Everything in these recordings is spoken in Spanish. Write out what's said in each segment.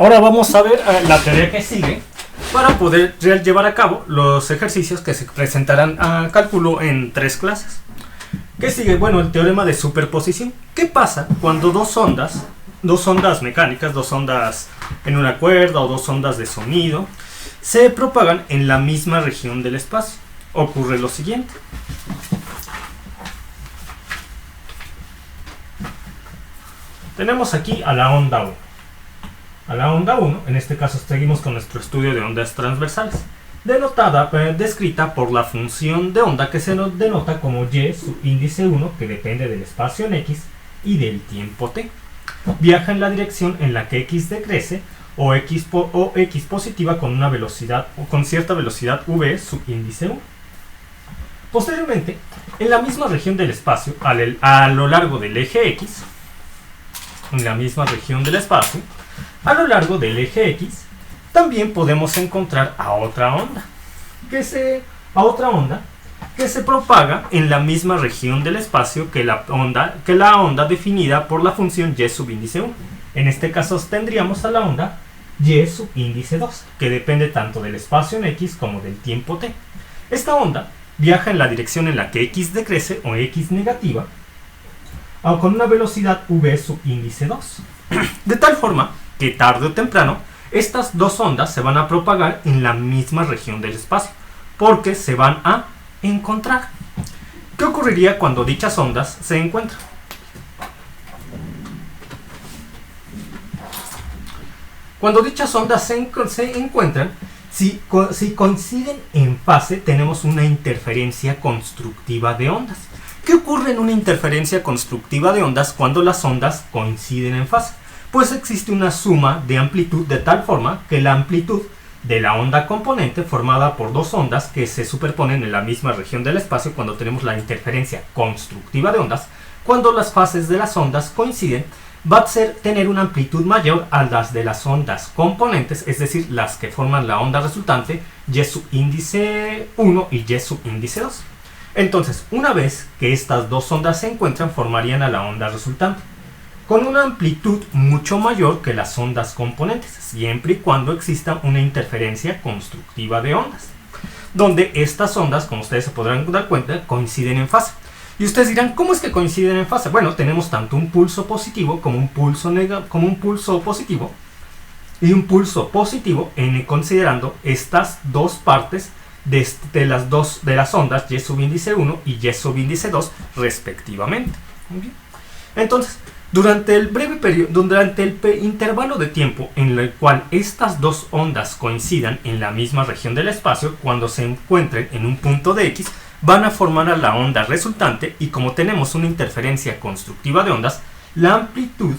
Ahora vamos a ver la teoría que sigue para poder llevar a cabo los ejercicios que se presentarán a cálculo en 3 clases. ¿Qué sigue? Bueno, el teorema de superposición. ¿Qué pasa cuando dos ondas mecánicas, dos ondas en una cuerda o dos ondas de sonido, se propagan en la misma región del espacio? Ocurre lo siguiente. Tenemos aquí a la onda 1. A la onda 1, en este caso seguimos con nuestro estudio de ondas transversales, descrita por la función de onda que se nos denota como y subíndice 1, que depende del espacio en x y del tiempo t. Viaja en la dirección en la que x decrece o x positiva con una velocidad o con cierta velocidad v subíndice 1. Posteriormente, en la misma región del espacio, a lo largo del eje x, también podemos encontrar a otra onda que se propaga en la misma región del espacio que la onda definida por la función y subíndice 1. En este caso tendríamos a la onda y subíndice 2, que depende tanto del espacio en x como del tiempo t. Esta onda viaja en la dirección en la que x decrece o x negativa, con una velocidad v subíndice 2. De tal forma que tarde o temprano estas dos ondas se van a propagar en la misma región del espacio, porque se van a encontrar. ¿Qué ocurriría cuando dichas ondas se encuentran? Cuando dichas ondas se encuentran, si coinciden en fase, tenemos una interferencia constructiva de ondas. ¿Qué ocurre en una interferencia constructiva de ondas cuando las ondas coinciden en fase? Pues existe una suma de amplitud de tal forma que la amplitud de la onda componente, formada por dos ondas que se superponen en la misma región del espacio cuando tenemos la interferencia constructiva de ondas, cuando las fases de las ondas coinciden, va a tener una amplitud mayor a las de las ondas componentes, es decir, las que forman la onda resultante, y subíndice 1 y y subíndice 2. Entonces, una vez que estas dos ondas se encuentran, formarían a la onda resultante, con una amplitud mucho mayor que las ondas componentes, siempre y cuando exista una interferencia constructiva de ondas, donde estas ondas, como ustedes se podrán dar cuenta, coinciden en fase. Y ustedes dirán, ¿cómo es que coinciden en fase? Bueno, tenemos tanto un pulso positivo como un pulso positivo, y un pulso positivo considerando estas dos partes de las ondas y subíndice 1 y y subíndice 2 respectivamente. Muy bien. Entonces, durante el intervalo de tiempo en el cual estas dos ondas coincidan en la misma región del espacio, cuando se encuentren en un punto de x, van a formar a la onda resultante, y como tenemos una interferencia constructiva de ondas, la amplitud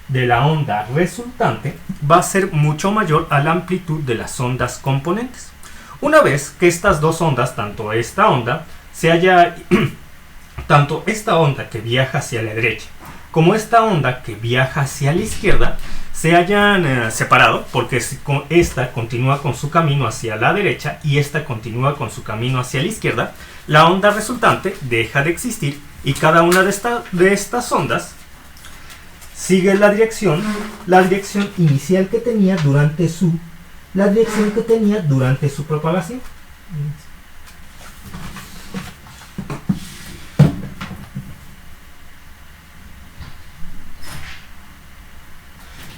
de la onda resultante va a ser mucho mayor a la amplitud de las ondas componentes. Una vez que estas dos ondas, tanto esta onda que viaja hacia la derecha como esta onda que viaja hacia la izquierda se hayan separado, porque esta continúa con su camino hacia la derecha y esta continúa con su camino hacia la izquierda, la onda resultante deja de existir y cada una de estas ondas sigue la dirección inicial que tenía durante su propagación.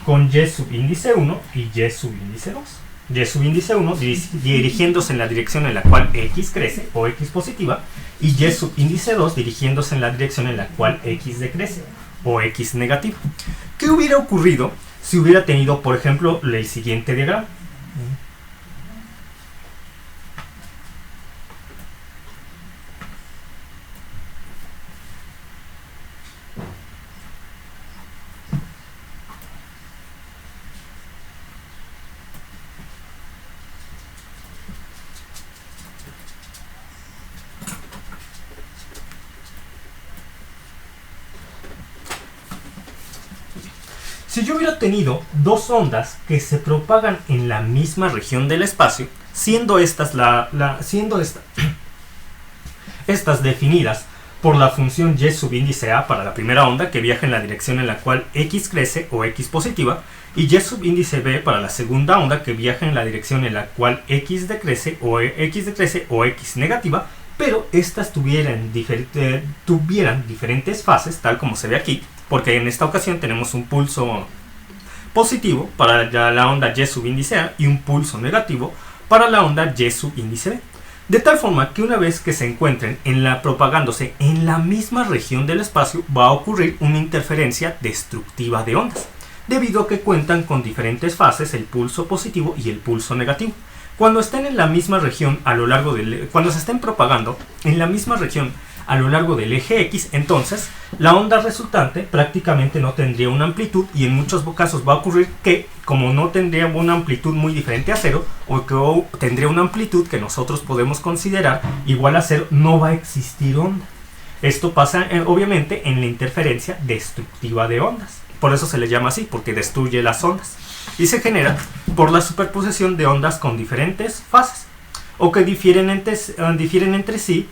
Con y subíndice 1 y y subíndice 2. Y subíndice 1 dirigiéndose en la dirección en la cual x crece o x positiva, y y subíndice 2 dirigiéndose en la dirección en la cual x decrece o x negativa. ¿Qué hubiera ocurrido si hubiera tenido, por ejemplo, el siguiente diagrama? Si yo hubiera tenido dos ondas que se propagan en la misma región del espacio, siendo estas definidas por la función y subíndice a para la primera onda que viaja en la dirección en la cual x crece o x positiva, y y subíndice b para la segunda onda que viaja en la dirección en la cual x decrece o x negativa, pero estas tuvieran diferentes fases, tal como se ve aquí, porque en esta ocasión tenemos un pulso positivo para la onda y subíndice a y un pulso negativo para la onda y subíndice b. De tal forma que una vez que se encuentren propagándose en la misma región del espacio, va a ocurrir una interferencia destructiva de ondas, debido a que cuentan con diferentes fases, el pulso positivo y el pulso negativo. Cuando estén en la misma región cuando se estén propagando en la misma región a lo largo del eje X, entonces la onda resultante prácticamente no tendría una amplitud, y en muchos casos va a ocurrir que, como no tendría una amplitud muy diferente a cero, o que tendría una amplitud que nosotros podemos considerar igual a cero, no va a existir onda. Esto pasa obviamente en la interferencia destructiva de ondas. Por eso se le llama así, porque destruye las ondas. Y se genera por la superposición de ondas con diferentes fases, o que difieren entre sí,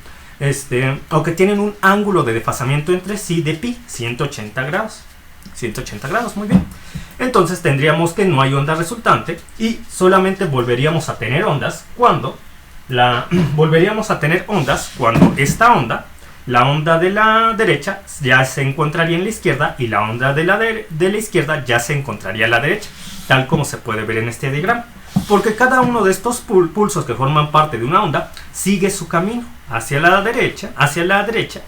o que tienen un ángulo de desfasamiento entre sí de pi, 180 grados. 180 grados, muy bien. Entonces tendríamos que no hay onda resultante y solamente volveríamos a tener ondas cuando esta onda, la onda de la derecha, ya se encontraría en la izquierda, y la onda de la izquierda ya se encontraría a la derecha, tal como se puede ver en este diagrama. Porque cada uno de estos pulsos que forman parte de una onda sigue su camino hacia la derecha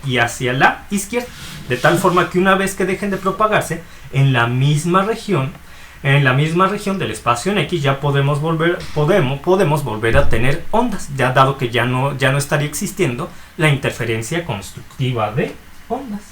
y hacia la izquierda, de tal forma que una vez que dejen de propagarse en la misma región del espacio en X, ya podemos volver a tener ondas, ya dado que ya no estaría existiendo la interferencia constructiva de ondas.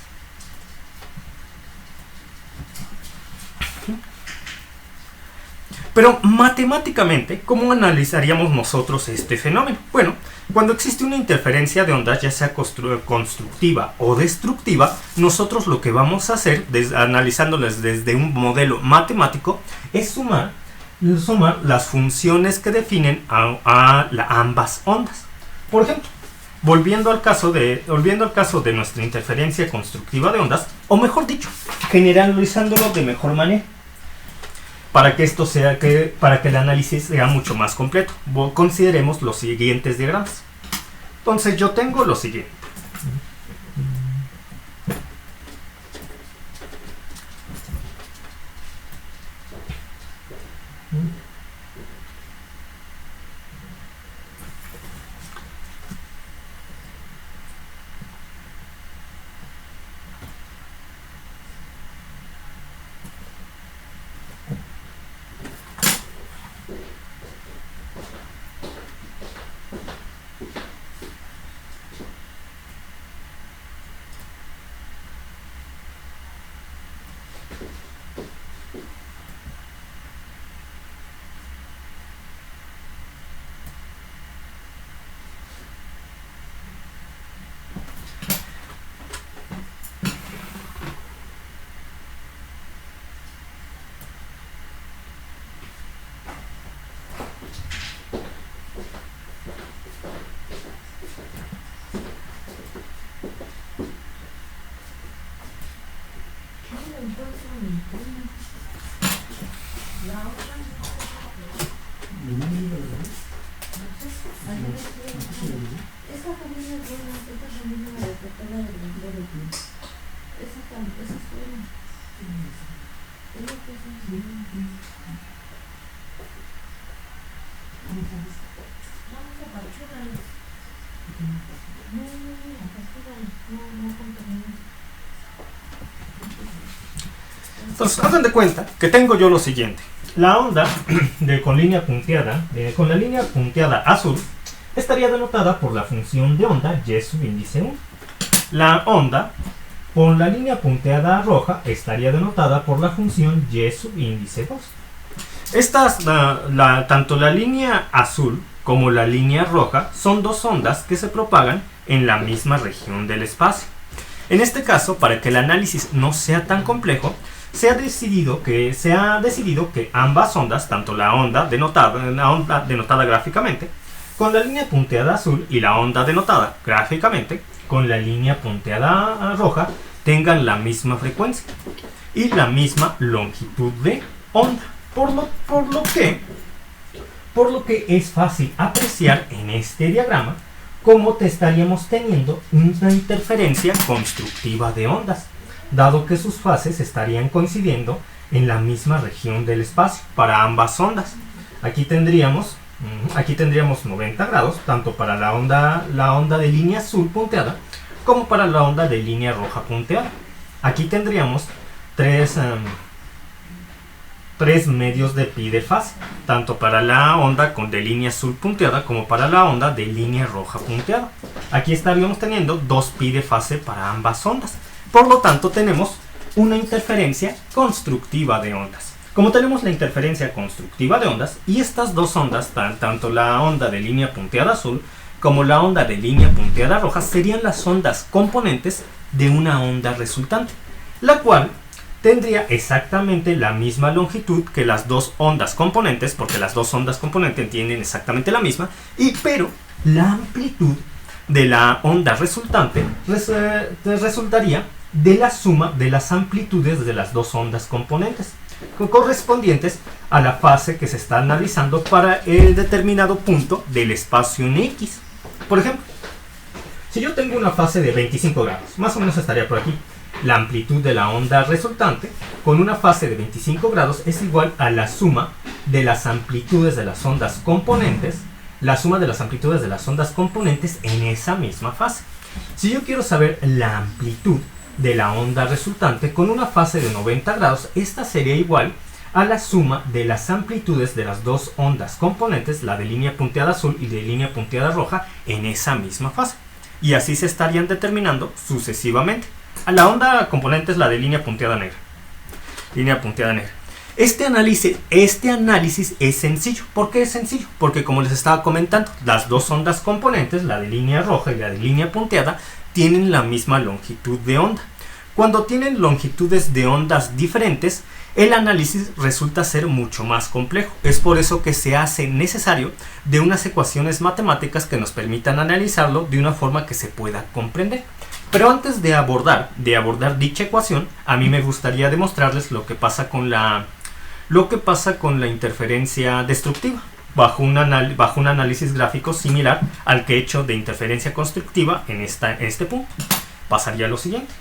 Pero matemáticamente, ¿cómo analizaríamos nosotros este fenómeno? Bueno, cuando existe una interferencia de ondas, ya sea constructiva o destructiva, nosotros lo que vamos a hacer, analizándolas desde un modelo matemático, es sumar las funciones que definen a ambas ondas. Por ejemplo, volviendo al caso de nuestra interferencia constructiva de ondas, o mejor dicho, generalizándolo de mejor manera, para que el análisis sea mucho más completo, consideremos los siguientes diagramas. Entonces yo tengo lo siguiente. Entonces, hagan de cuenta que tengo yo lo siguiente. La onda con la línea punteada azul estaría denotada por la función de onda y subíndice 1. La onda con la línea punteada roja estaría denotada por la función y subíndice 2. Tanto la línea azul como la línea roja son dos ondas que se propagan en la misma región del espacio. En este caso, para que el análisis no sea tan complejo, se ha decidido que ambas ondas, tanto la onda denotada gráficamente con la línea punteada azul y la onda denotada gráficamente con la línea punteada roja tengan la misma frecuencia y la misma longitud de onda, por lo que es fácil apreciar en este diagrama cómo te estaríamos teniendo una interferencia constructiva de ondas, dado que sus fases estarían coincidiendo en la misma región del espacio para ambas ondas. Aquí tendríamos 90 grados, tanto para la onda de línea azul punteada como para la onda de línea roja punteada. Aquí tendríamos tres medios de pi de fase, tanto para la onda de línea azul punteada como para la onda de línea roja punteada. Aquí estaríamos teniendo 2 pi de fase para ambas ondas. Por lo tanto, tenemos una interferencia constructiva de ondas. Como tenemos la interferencia constructiva de ondas, y estas dos ondas, tanto la onda de línea punteada azul como la onda de línea punteada roja, serían las ondas componentes de una onda resultante, la cual tendría exactamente la misma longitud que las dos ondas componentes, porque las dos ondas componentes tienen exactamente la misma, pero la amplitud de la onda resultante resultaría de la suma de las amplitudes de las dos ondas componentes, correspondientes a la fase que se está analizando para el determinado punto del espacio en X. Por ejemplo, si yo tengo una fase de 25 grados, más o menos estaría por aquí. La amplitud de la onda resultante con una fase de 25 grados es igual a la suma de las amplitudes de las ondas componentes, en esa misma fase. Si yo quiero saber la amplitud de la onda resultante con una fase de 90 grados, esta sería igual a la suma de las amplitudes de las dos ondas componentes, la de línea punteada azul y de línea punteada roja, en esa misma fase. Y así se estarían determinando sucesivamente. La onda componente es la de línea punteada negra. Este análisis es sencillo. ¿Por qué es sencillo? Porque, como les estaba comentando, las dos ondas componentes, la de línea roja y la de línea punteada, tienen la misma longitud de onda. Cuando tienen longitudes de ondas diferentes, el análisis resulta ser mucho más complejo. Es por eso que se hace necesario de unas ecuaciones matemáticas que nos permitan analizarlo de una forma que se pueda comprender. Pero antes de abordar dicha ecuación, a mí me gustaría demostrarles lo que pasa con la interferencia destructiva bajo un análisis gráfico similar al que he hecho de interferencia constructiva en este punto. Pasaría a lo siguiente.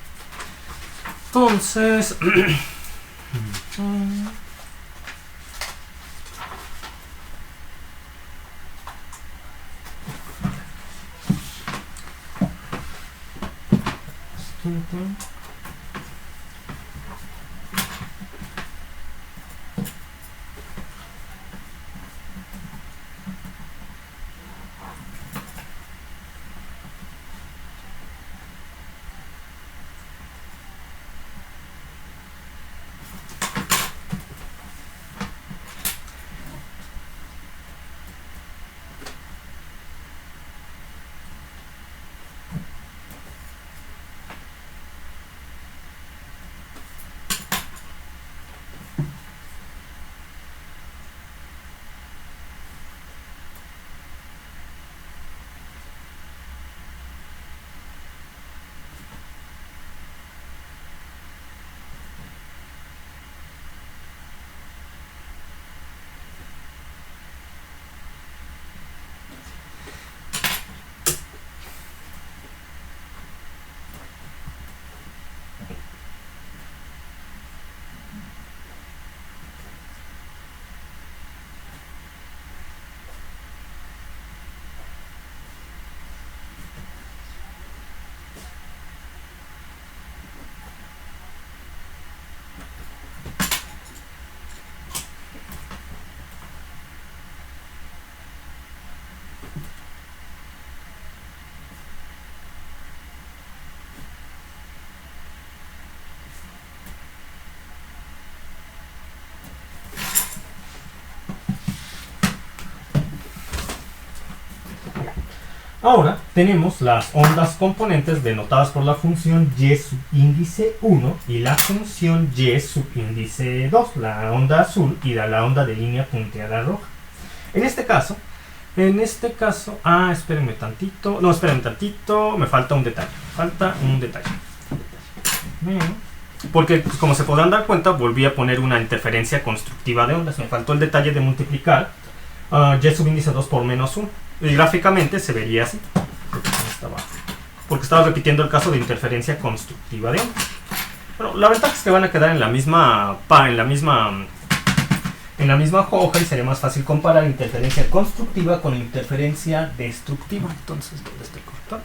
Entonces, ahora tenemos las ondas componentes denotadas por la función y subíndice 1 y la función y subíndice 2, la onda azul y la onda de línea punteada roja. En este caso, En este caso, espérenme tantito. No, espérenme tantito. Me falta un detalle. Porque, pues, como se podrán dar cuenta, volví a poner una interferencia constructiva de ondas. Me faltó el detalle de multiplicar y subíndice 2 por menos 1. Y gráficamente se vería así. Porque estaba repitiendo el caso de interferencia constructiva de ondas. Pero la ventaja es que van a quedar en la misma hoja y sería más fácil comparar interferencia constructiva con interferencia destructiva. Entonces, ¿dónde está el corrector?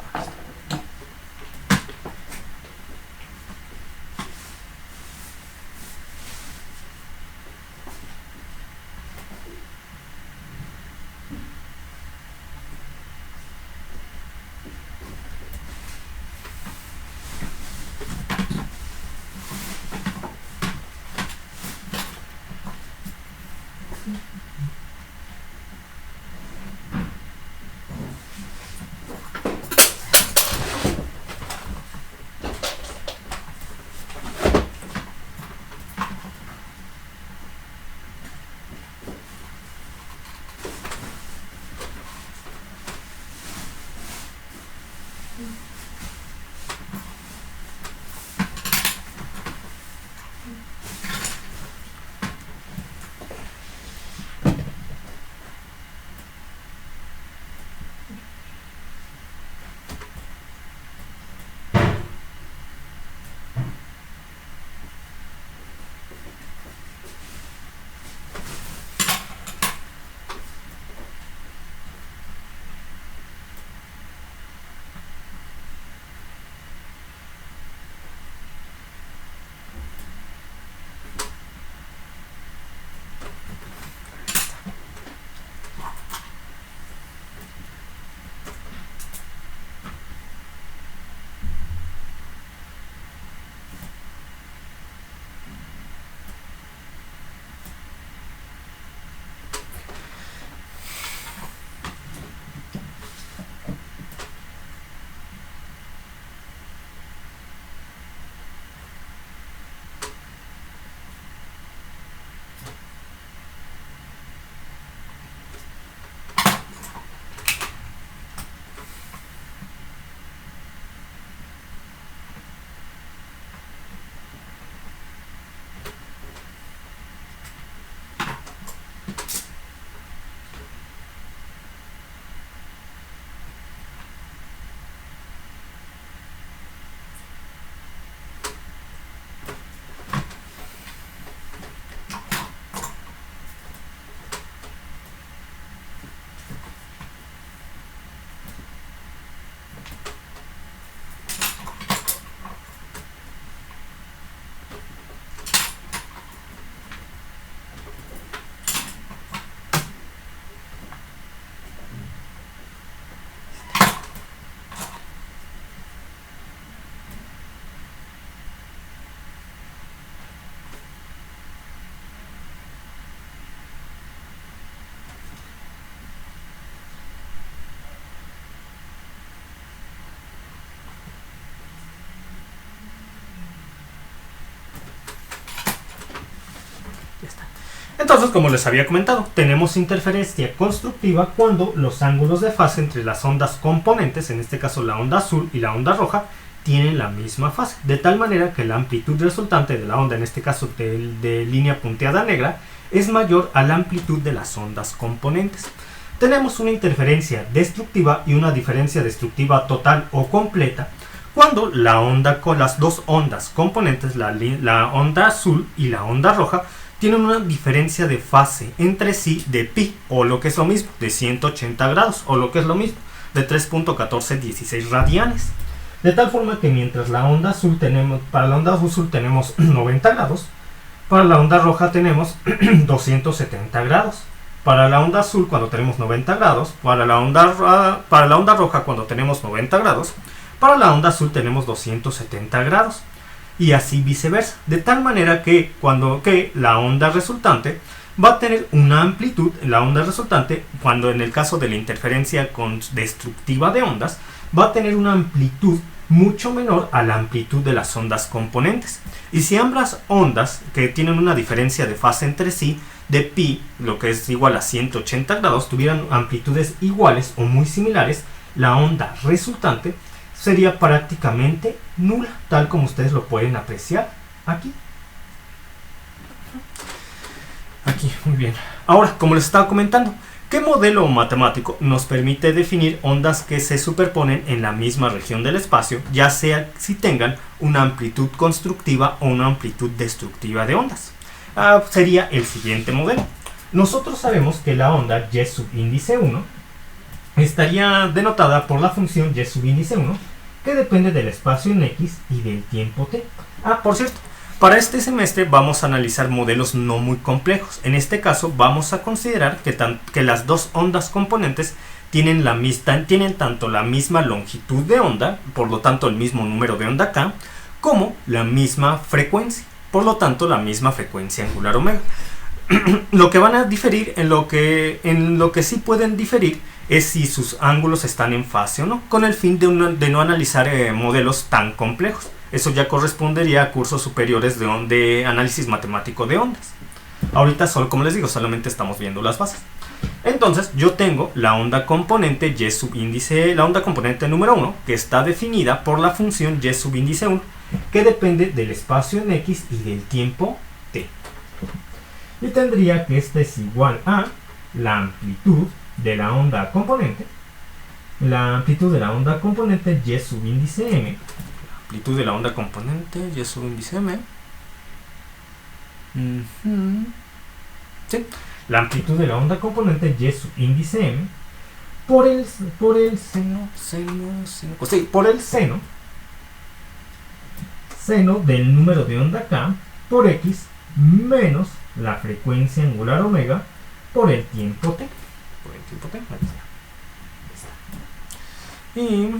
Entonces, como les había comentado, tenemos interferencia constructiva cuando los ángulos de fase entre las ondas componentes, en este caso la onda azul y la onda roja, tienen la misma fase, de tal manera que la amplitud resultante de la onda, en este caso de línea punteada negra, es mayor a la amplitud de las ondas componentes. Tenemos una interferencia destructiva y una diferencia destructiva total o completa cuando la onda con las dos ondas componentes, la onda azul y la onda roja, tienen una diferencia de fase entre sí de pi, o lo que es lo mismo, de 180 grados, o lo que es lo mismo, de 3.1416 radianes. De tal forma que mientras para la onda azul tenemos 90 grados, para la onda roja tenemos 270 grados. Para la onda azul cuando tenemos 90 grados, para la onda roja cuando tenemos 90 grados, para la onda azul tenemos 270 grados. Y así viceversa, de tal manera que la onda resultante va a tener una amplitud, cuando en el caso de la interferencia destructiva de ondas, va a tener una amplitud mucho menor a la amplitud de las ondas componentes. Y si ambas ondas, que tienen una diferencia de fase entre sí, de pi, lo que es igual a 180 grados, tuvieran amplitudes iguales o muy similares, la onda resultante sería prácticamente nula, tal como ustedes lo pueden apreciar aquí. Aquí, muy bien. Ahora, como les estaba comentando, ¿qué modelo matemático nos permite definir ondas que se superponen en la misma región del espacio, ya sea si tengan una amplitud constructiva o una amplitud destructiva de ondas? Sería el siguiente modelo. Nosotros sabemos que la onda y subíndice 1 estaría denotada por la función y subíndice 1, que depende del espacio en x y del tiempo t. Por cierto, para este semestre vamos a analizar modelos no muy complejos. En este caso vamos a considerar que las dos ondas componentes tienen tanto la misma longitud de onda, por lo tanto el mismo número de onda k, como la misma frecuencia, por lo tanto la misma frecuencia angular omega. Lo que van a diferir, en lo que sí pueden diferir, es si sus ángulos están en fase o no, con el fin de no analizar modelos tan complejos. Eso ya correspondería a cursos superiores de análisis matemático de ondas. Ahorita, como les digo, solamente estamos viendo las bases. Entonces, yo tengo la onda componente y subíndice, la onda componente número 1, que está definida por la función y subíndice 1, que depende del espacio en x y del tiempo t. Y tendría que esta es igual a la amplitud de la onda componente, y subíndice m, amplitud de la onda componente y subíndice m, sí, la amplitud de la onda componente y subíndice m por el seno del número de onda k por x menos la frecuencia angular omega por el tiempo t. Y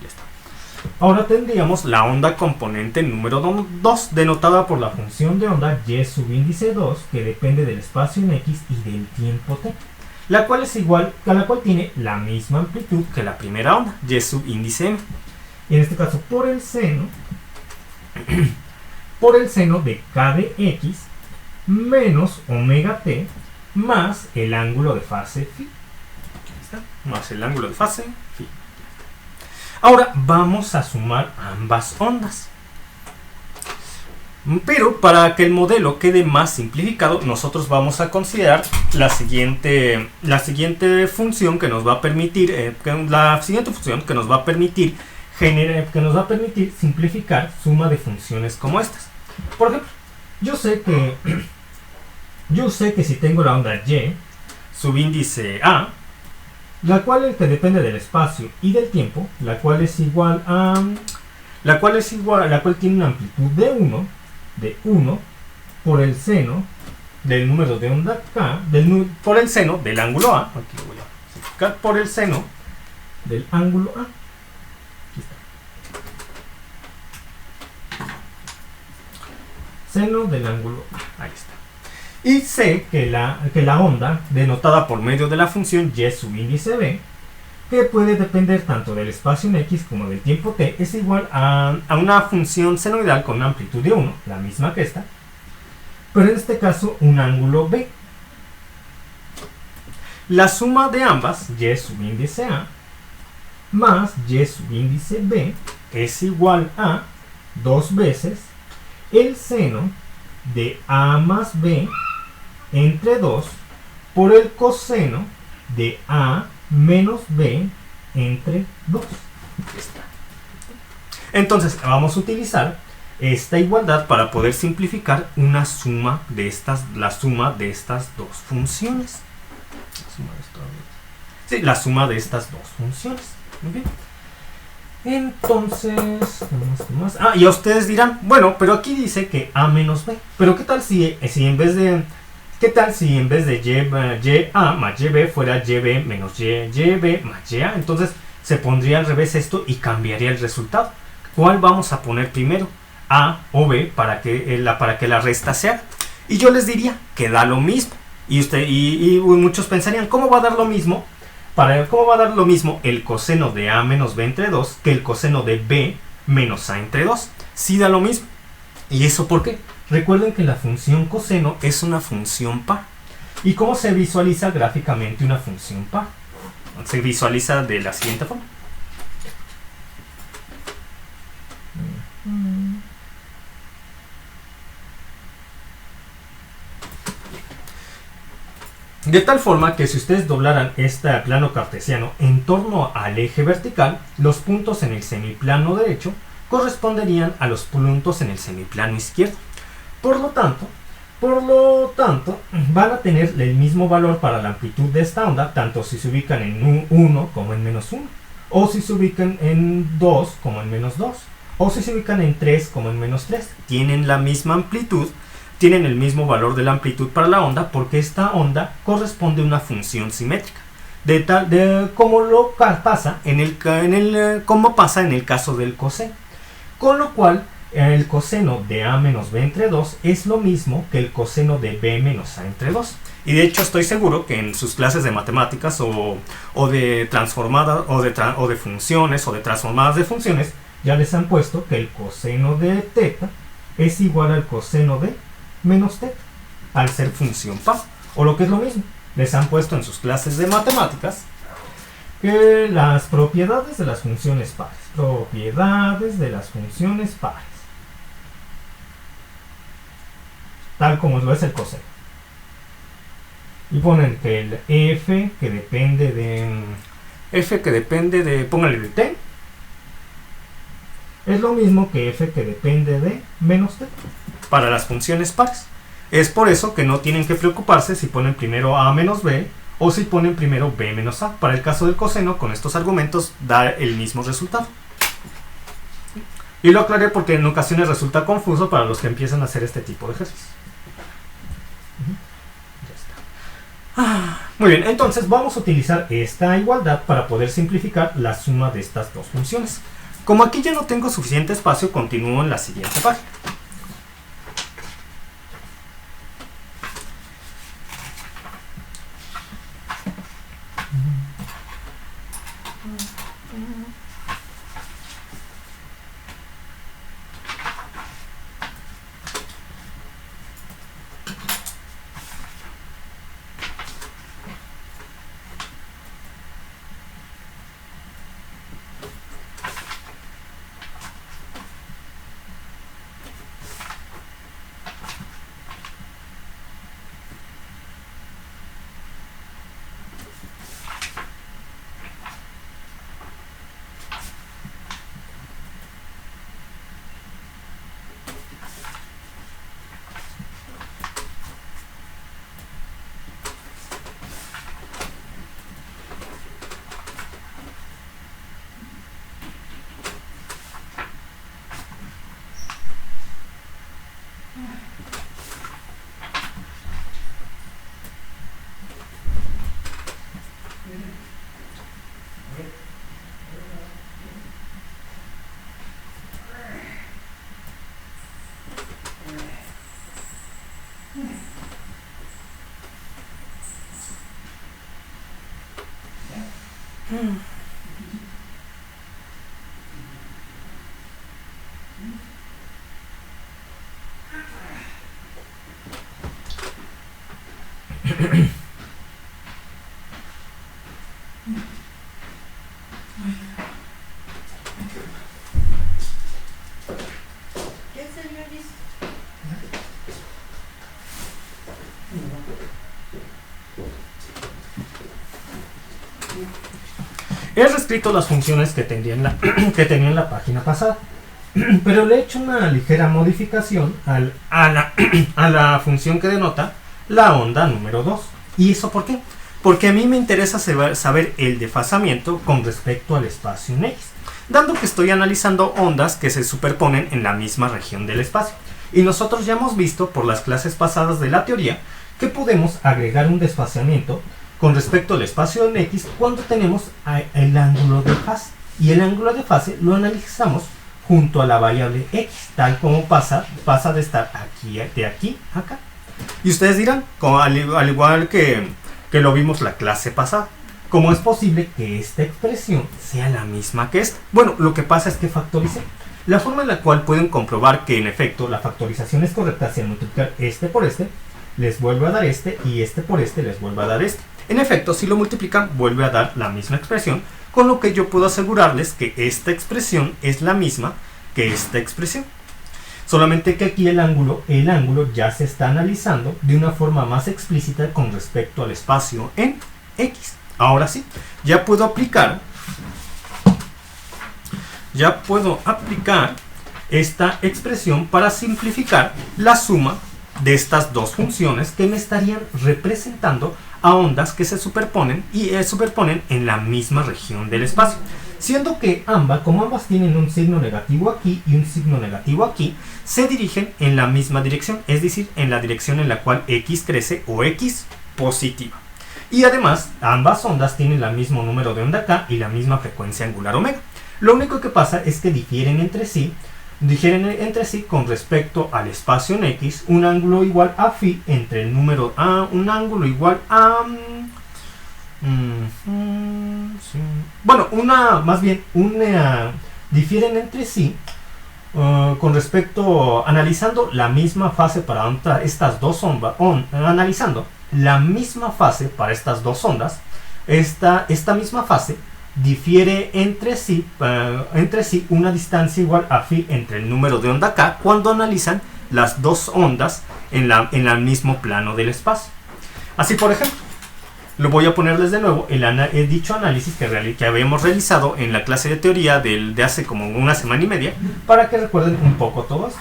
ya está. Ahora tendríamos la onda componente número 2, denotada por la función de onda y subíndice 2, que depende del espacio en x y del tiempo t, la cual tiene la misma amplitud que la primera onda, y subíndice m. Y en este caso por el seno de k de x menos omega t más el ángulo de fase phi. Aquí está, más el ángulo de fase phi. Ahora vamos a sumar ambas ondas. Pero para que el modelo quede más simplificado, nosotros vamos a considerar la siguiente función que nos va a permitir, simplificar suma de funciones como estas. Por ejemplo, yo sé que si tengo la onda y subíndice a, la cual depende del espacio y del tiempo, la cual tiene una amplitud de 1 por el seno del número de onda k, por el seno del ángulo a, aquí lo voy a simplificar, por el seno del ángulo a. Aquí está. Seno del ángulo a, ahí está. Y sé que la onda, denotada por medio de la función y subíndice b, que puede depender tanto del espacio en x como del tiempo t, es igual a una función senoidal con una amplitud de 1, la misma que esta, pero en este caso un ángulo b. La suma de ambas, y subíndice a más y subíndice b, es igual a 2 veces el seno de a más b entre 2 por el coseno de a menos b entre 2. Entonces vamos a utilizar esta igualdad para poder simplificar la suma de estas dos funciones. La suma de estas dos funciones. Muy bien. Entonces, ¿qué más? Y a ustedes dirán, bueno, pero aquí dice que a menos b. Pero ¿qué tal si en vez de y a más yb fuera yb menos yb más ya? Entonces se pondría al revés esto y cambiaría el resultado. ¿Cuál vamos a poner primero? A o b para que la resta sea. Y yo les diría que da lo mismo. Y muchos pensarían, ¿cómo va a dar lo mismo? ¿Cómo va a dar lo mismo el coseno de a menos b entre 2 que el coseno de b menos a entre 2? Sí da lo mismo. ¿Y eso por qué? Recuerden que la función coseno es una función par. ¿Y cómo se visualiza gráficamente una función par? Se visualiza de la siguiente forma. De tal forma que si ustedes doblaran este plano cartesiano en torno al eje vertical, los puntos en el semiplano derecho corresponderían a los puntos en el semiplano izquierdo. Por lo tanto, van a tener el mismo valor para la amplitud de esta onda, tanto si se ubican en 1 como en menos 1, o si se ubican en 2 como en menos 2, o si se ubican en 3 como en menos 3. Tienen la misma amplitud, tienen el mismo valor de la amplitud para la onda, porque esta onda corresponde a una función simétrica, como pasa en el caso del coseno. Con lo cual, el coseno de a menos b entre 2 es lo mismo que el coseno de b menos a entre 2. Y de hecho estoy seguro que en sus clases de matemáticas o de transformadas o de funciones o de transformadas de funciones ya les han puesto que el coseno de teta es igual al coseno de menos teta al ser función par. O lo que es lo mismo, les han puesto en sus clases de matemáticas que las propiedades de las funciones pares. Propiedades de las funciones pares. Tal como lo es el coseno. Y ponen que el f que depende de pónganle de t, es lo mismo que f que depende de menos t para las funciones pares. Es por eso que no tienen que preocuparse si ponen primero a menos b o si ponen primero b menos a. Para el caso del coseno, con estos argumentos da el mismo resultado. Y lo aclaré porque en ocasiones resulta confuso para los que empiezan a hacer este tipo de ejercicios. Muy bien, entonces vamos a utilizar esta igualdad para poder simplificar la suma de estas dos funciones. Como aquí ya no tengo suficiente espacio, continúo en la siguiente página. He reescrito las funciones que tenía en la página pasada, pero le he hecho una ligera modificación a la función que denota la onda número 2. ¿Y eso por qué? Porque a mí me interesa saber el desfasamiento con respecto al espacio en X, dando que estoy analizando ondas que se superponen en la misma región del espacio. Y nosotros ya hemos visto por las clases pasadas de la teoría que podemos agregar un desfasamiento con respecto al espacio en X cuando tenemos el ángulo de fase. Y el ángulo de fase lo analizamos junto a la variable X, tal como pasa de estar de aquí a acá. Y ustedes dirán, al igual que lo vimos la clase pasada, ¿cómo es posible que esta expresión sea la misma que esta? Bueno, lo que pasa es que factoricé. La forma en la cual pueden comprobar que en efecto la factorización es correcta si al multiplicar este por este, les vuelve a dar este, y este por este les vuelve a dar este. En efecto, si lo multiplican, vuelve a dar la misma expresión, con lo que yo puedo asegurarles que esta expresión es la misma que esta expresión. Solamente que aquí el ángulo ya se está analizando de una forma más explícita con respecto al espacio en X. Ahora sí, ya puedo aplicar esta expresión para simplificar la suma de estas dos funciones que me estarían representando a ondas que se superponen y superponen en la misma región del espacio. Siendo que como ambas tienen un signo negativo aquí y un signo negativo aquí, se dirigen en la misma dirección, es decir, en la dirección en la cual X crece o X positiva. Y además, ambas ondas tienen el mismo número de onda K y la misma frecuencia angular omega. Lo único que pasa es que difieren entre sí con respecto al espacio en X, un ángulo igual a phi entre el número A, un ángulo igual a... difieren entre sí con respecto, analizando la misma fase para estas dos ondas, analizando la misma fase para estas dos ondas, esta misma fase difiere entre sí una distancia igual a phi entre el número de onda K cuando analizan las dos ondas en el mismo plano del espacio. Así, por ejemplo, lo voy a ponerles de nuevo el dicho análisis que habíamos realizado en la clase de teoría de hace como una semana y media, para que recuerden un poco todo esto.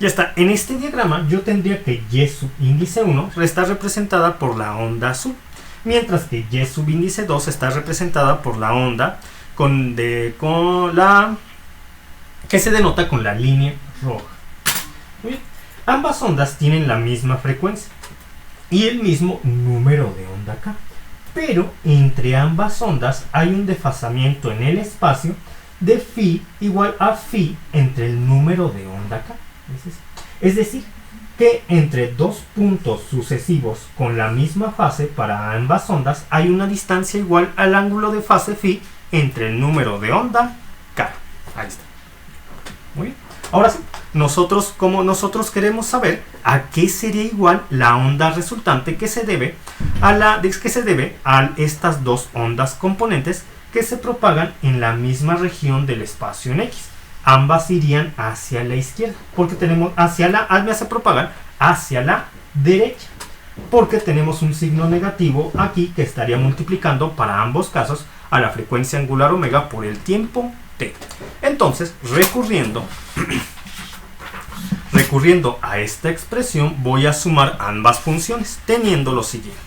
Ya está. En este diagrama yo tendría que Y subíndice 1 está representada por la onda azul, mientras que Y subíndice 2 está representada por la onda que se denota con la línea roja. Muy bien. Ambas ondas tienen la misma frecuencia y el mismo número de onda K, pero entre ambas ondas hay un desfasamiento en el espacio de phi igual a phi entre el número de onda K. Es decir, que entre dos puntos sucesivos con la misma fase para ambas ondas hay una distancia igual al ángulo de fase phi entre el número de onda K. Ahí está. Muy bien. Ahora sí, nosotros queremos saber a qué sería igual la onda resultante que se debe a estas dos ondas componentes que se propagan en la misma región del espacio en X. Ambas irían hacia la izquierda, porque tenemos se propagan hacia la derecha, porque tenemos un signo negativo aquí que estaría multiplicando para ambos casos a la frecuencia angular omega por el tiempo t. Entonces, recurriendo a esta expresión, voy a sumar ambas funciones, teniendo lo siguiente.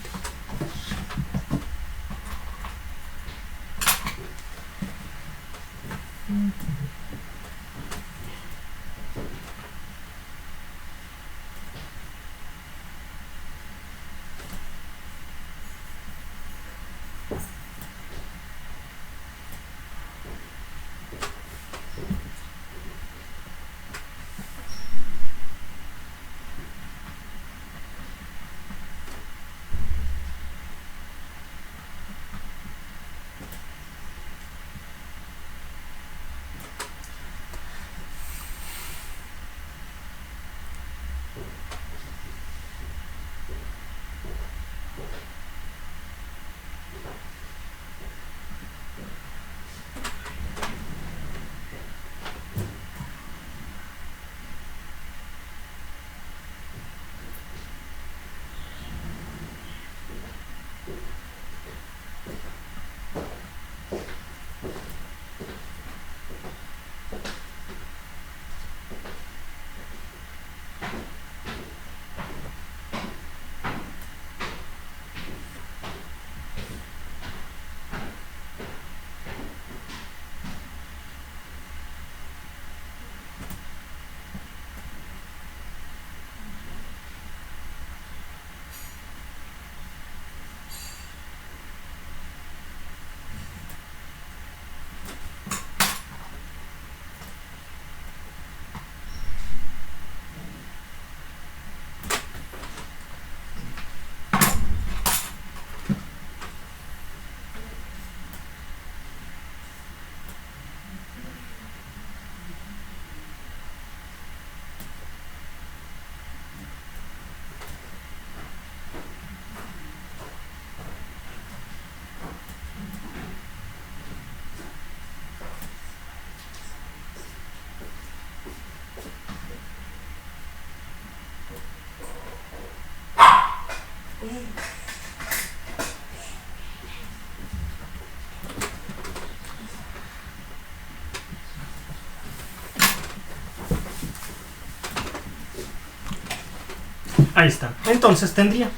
Ahí está. Entonces tendría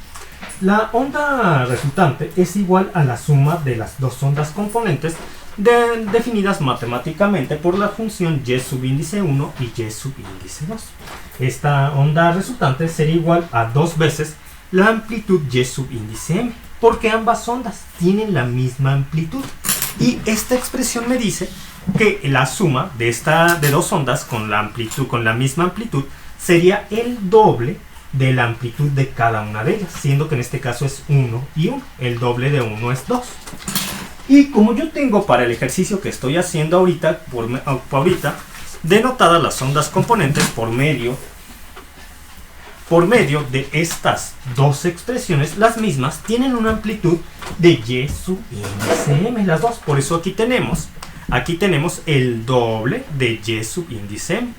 la onda resultante es igual a la suma de las dos ondas componentes definidas matemáticamente por la función y subíndice 1 y y subíndice 2. Esta onda resultante sería igual a 2 veces la amplitud y subíndice m, porque ambas ondas tienen la misma amplitud. Y esta expresión me dice que la suma de dos ondas con la misma amplitud sería el doble de la amplitud de cada una de ellas, siendo que en este caso es 1 y 1. El doble de 1 es 2. Y como yo tengo para el ejercicio que estoy haciendo ahorita, denotadas las ondas componentes por medio de estas dos expresiones, las mismas tienen una amplitud de y subíndice m, las dos. Por eso aquí tenemos el doble de y subíndice m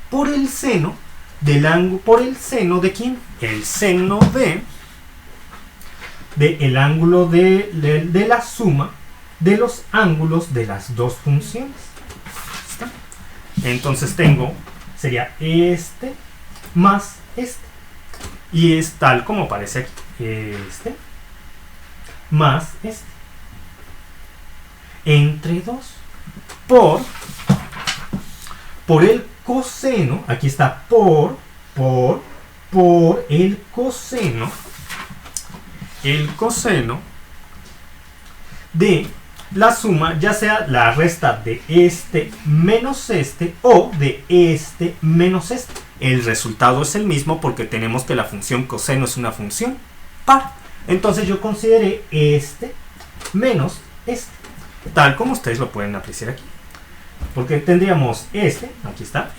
por el seno del ángulo, ¿por el seno de quién? El seno el ángulo de la suma de los ángulos de las dos funciones. ¿Está? Entonces sería este más este. Y es tal como aparece aquí. Este más este. Entre 2. Por el coseno, aquí está por el coseno de la suma, ya sea la resta de este menos este o de este menos este. El resultado es el mismo porque tenemos que la función coseno es una función par. Entonces yo consideré este menos este, tal como ustedes lo pueden apreciar aquí. Porque tendríamos aquí está,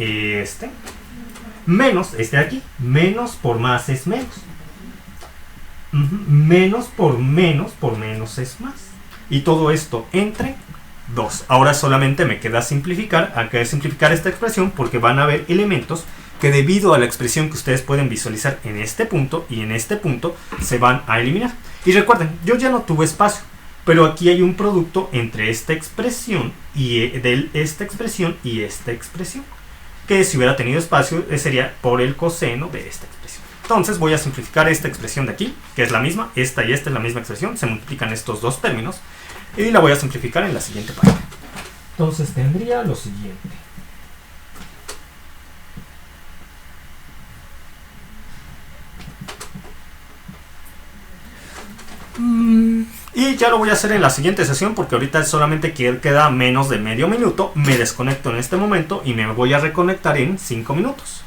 menos este de aquí. Menos por más es menos. Menos por menos es más. Y todo esto entre 2. Ahora solamente me queda simplificar esta expresión, porque van a haber elementos que debido a la expresión que ustedes pueden visualizar en este punto y en este punto se van a eliminar. Y recuerden, yo ya no tuve espacio, pero aquí hay un producto entre esta expresión y esta expresión, que si hubiera tenido espacio sería por el coseno de esta expresión. Entonces voy a simplificar esta expresión de aquí, que es la misma, esta y esta es la misma expresión, se multiplican estos dos términos, y la voy a simplificar en la siguiente página. Entonces tendría lo siguiente. Y ya lo voy a hacer en la siguiente sesión, porque ahorita solamente queda menos de medio minuto. Me desconecto en este momento y me voy a reconectar en 5 minutos.